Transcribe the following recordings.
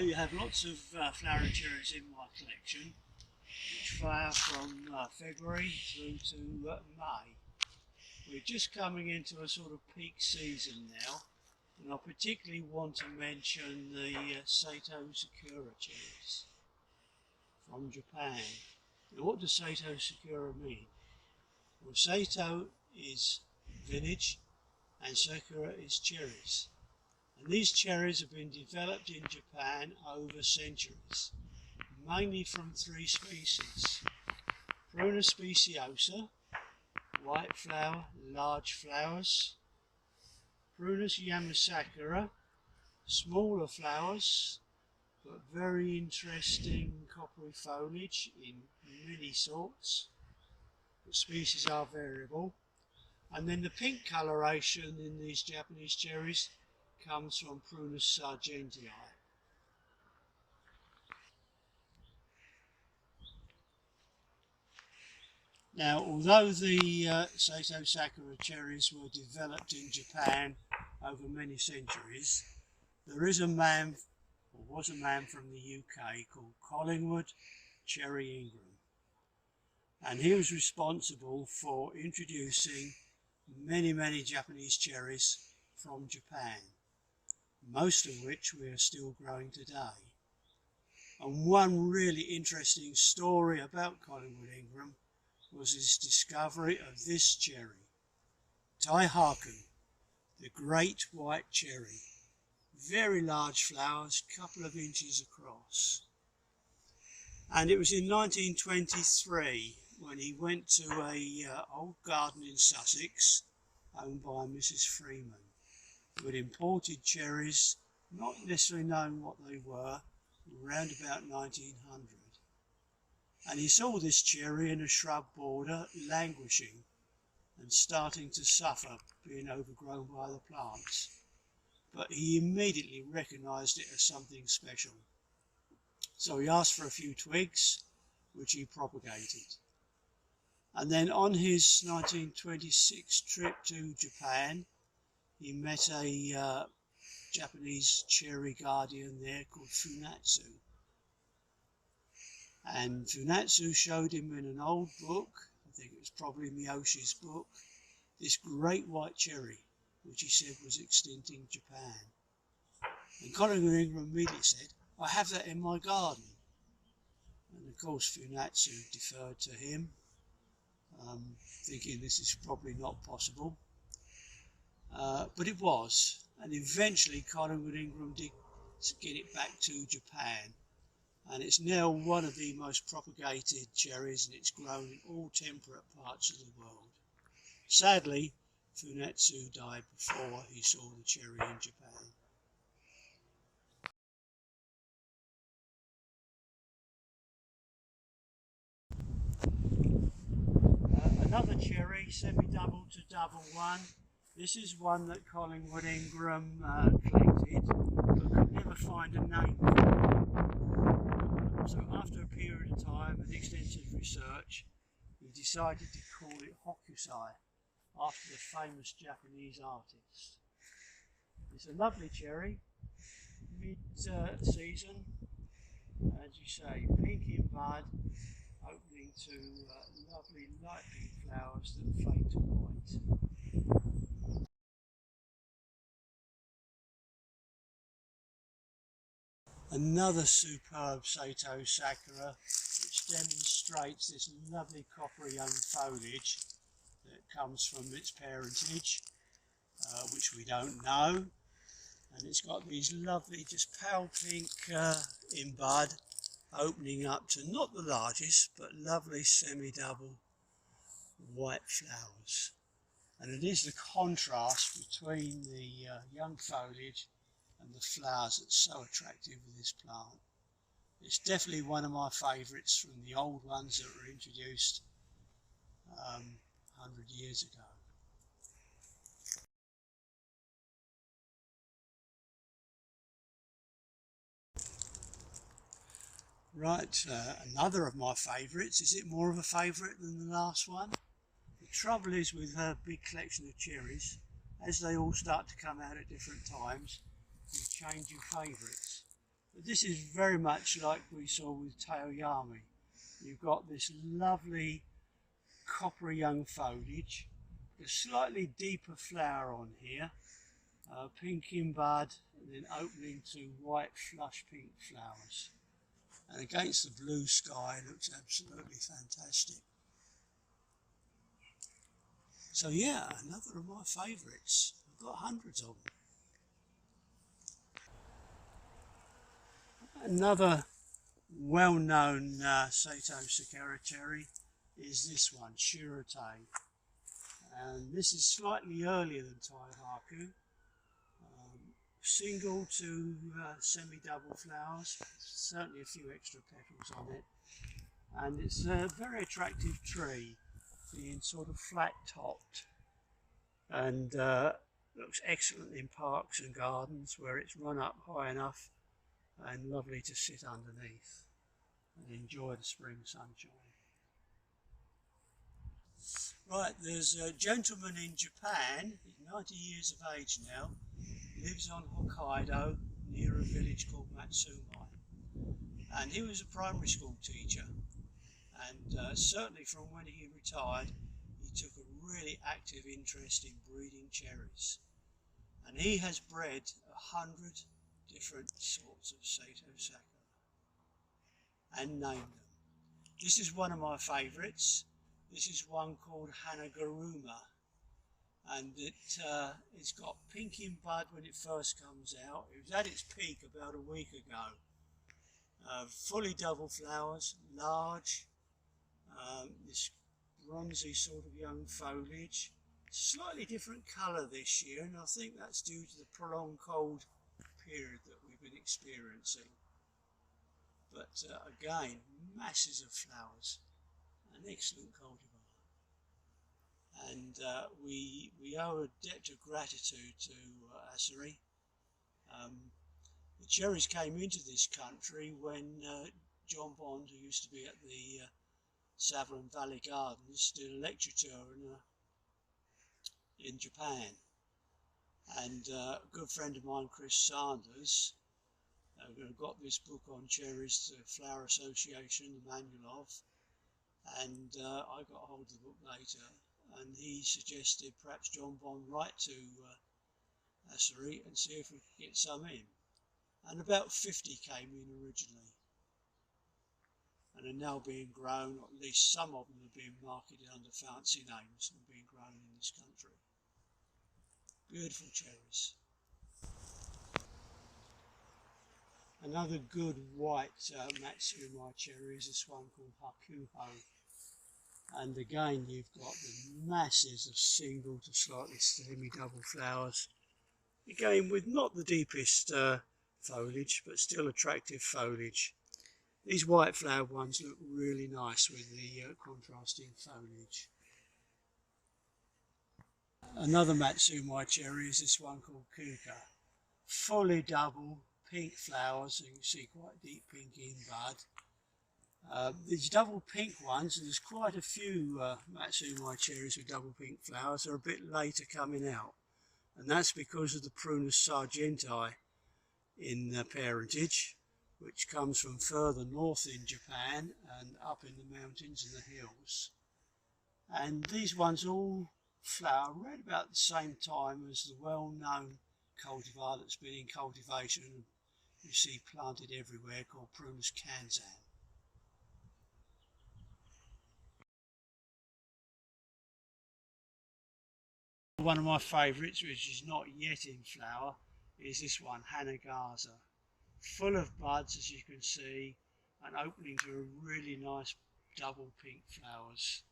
You have lots of flowering cherries in my collection, which flower from February through to May. We're just coming into a sort of peak season now, and I particularly want to mention the Sato Sakura cherries from Japan. Now, what does Sato Sakura mean? Well, Sato is vintage and Sakura is cherries. And these cherries have been developed in Japan over centuries, mainly from three species: Prunus speciosa, white flower, large flowers; Prunus yamasakura, smaller flowers, but very interesting coppery foliage in many sorts. The species are variable. And then the pink coloration in these Japanese cherries comes from Prunus sargentii. Now, although the Sato Sakura cherries were developed in Japan over many centuries, there is a man, or was a man from the UK called Collingwood Ingram, and he was responsible for introducing many Japanese cherries from Japan, most of which we are still growing today. And one really interesting story about Collingwood Ingram was his discovery of this cherry, Taihaku, the great white cherry. Very large flowers, couple of inches across. And it was in 1923 when he went to a old garden in Sussex owned by Mrs. Freeman, who had imported cherries, not necessarily knowing what they were, around about 1900. And he saw this cherry in a shrub border languishing and starting to suffer, being overgrown by the plants. But he immediately recognised it as something special. So he asked for a few twigs, which he propagated. And then on his 1926 trip to Japan, he met a Japanese cherry guardian there called Funatsu. And Funatsu showed him in an old book, I think it was probably Miyoshi's book, this great white cherry, which he said was extinct in Japan. And Collingwood Ingram immediately said, "I have that in my garden." And of course Funatsu deferred to him, thinking this is probably not possible. But it was, and eventually Collingwood Ingram did get it back to Japan. And it's now one of the most propagated cherries, and it's grown in all temperate parts of the world. Sadly, Funatsu died before he saw the cherry in Japan. Another cherry, semi-double to double one. This is one that Collingwood Ingram collected, but could never find a name for it. So after a period of time and extensive research, he decided to call it Hokusai, after the famous Japanese artist. It's a lovely cherry, mid-season, as you say, pink in bud, opening to lovely light pink flowers that fade to white. Another superb Sato Sakura, which demonstrates this lovely coppery young foliage that comes from its parentage, which we don't know. And it's got these lovely, just pale pink in bud, opening up to not the largest but lovely semi-double white flowers. And it is the contrast between the young foliage and the flowers that's so attractive with this plant. It's definitely one of my favourites from the old ones that were introduced 100 years ago. Right, another of my favourites. Is it more of a favourite than the last one? The trouble is with her big collection of cherries, as they all start to come out at different times, you change your favourites. But this is very much like we saw with Taoyami. You've got this lovely coppery young foliage, a slightly deeper flower on here, pink in bud, and then opening to white flush pink flowers. And against the blue sky it looks absolutely fantastic. So yeah, another of my favourites. I've got hundreds of them. Another well-known Sato Sakura cherry is this one, Cherries. And this is slightly earlier than Taihaku. Single to semi-double flowers, certainly a few extra petals on it, and it's a very attractive tree, being sort of flat topped, and looks excellent in parks and gardens where it's run up high enough and lovely to sit underneath and enjoy the spring sunshine. Right, there's a gentleman in Japan, he's 90 years of age now, lives on Hokkaido near a village called Matsumai, and he was a primary school teacher, and certainly from when he retired he took a really active interest in breeding cherries, and he has bred 100 different sorts of Sato Sakura and named them. This is one of my favourites. This is one called Hanaguruma, and it's got pink in bud when it first comes out. It was at its peak about a week ago. Fully double flowers, large, this bronzy sort of young foliage, slightly different colour this year, and I think that's due to the prolonged cold period that we've been experiencing. But again, masses of flowers, an excellent cultivar. And we owe a debt of gratitude to Asari. The cherries came into this country when John Bond, who used to be at the Sutherland Valley Gardens, did a lecture tour in Japan. And a good friend of mine, Chris Sanders, got this book on cherries, the Flower Association, the manual of, and I got hold of the book later, and he suggested perhaps John Bond write to Asari and see if we could get some in. And about 50 came in originally, and are now being grown, or at least some of them are being marketed under fancy names and being grown in this country. Beautiful cherries. Another good white Matsumai cherry is this one called Hakuho. And again you've got the masses of single to slightly semi-double flowers. Again with not the deepest foliage, but still attractive foliage. These white flowered ones look really nice with the contrasting foliage. Another Matsumai cherry is this one called Kuka. Fully double, pink flowers, so you can see quite deep pink in bud. These double pink ones, and there's quite a few Matsumai cherries with double pink flowers, are a bit later coming out, and that's because of the Prunus sargentii in parentage, which comes from further north in Japan and up in the mountains and the hills. And these ones all flower right about the same time as the well-known cultivar that's been in cultivation and you see planted everywhere, called Prunus kanzan. One of my favourites, which is not yet in flower, is this one, Hanagaza. Full of buds, as you can see, and opening to a really nice double pink flowers.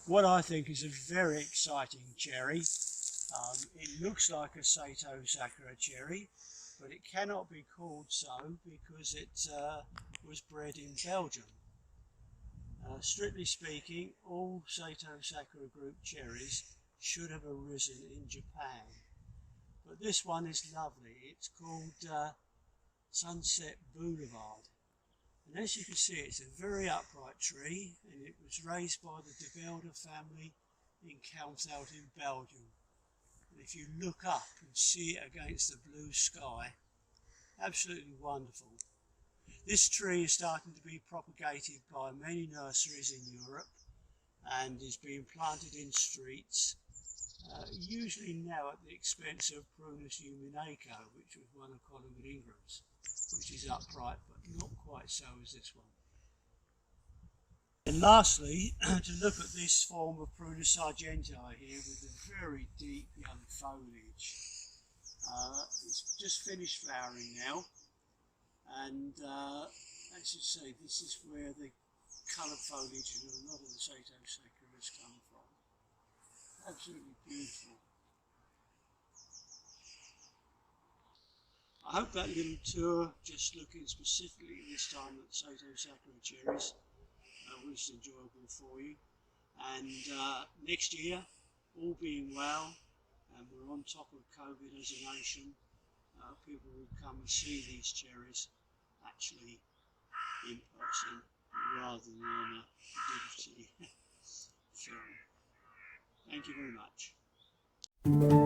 What I think is a very exciting cherry. It looks like a Sato Sakura cherry, but it cannot be called so because it was bred in Belgium. Strictly speaking, all Sato Sakura group cherries should have arisen in Japan, but this one is lovely. It's called Sunset Boulevard, and as you can see, it's a very upright tree, and it was raised by the De Velde family in Calmshout in Belgium. And if you look up and see it against the blue sky, absolutely wonderful. This tree is starting to be propagated by many nurseries in Europe and is being planted in streets, usually now at the expense of Prunus huminaco, which was one of Collingwood Ingram's, which is upright but not quite so as this one. And lastly, to look at this form of Prunus sargentii here with a very deep young foliage. It's just finished flowering now, and as you see, this is where the coloured foliage in a lot of the Sato Sakuras come from. Absolutely beautiful. I hope that little tour, just looking specifically this time at Sato Sakura cherries, was enjoyable for you. And next year, all being well, and we're on top of COVID as a nation, people will come and see these cherries actually in person rather than on a digital film. Thank you very much.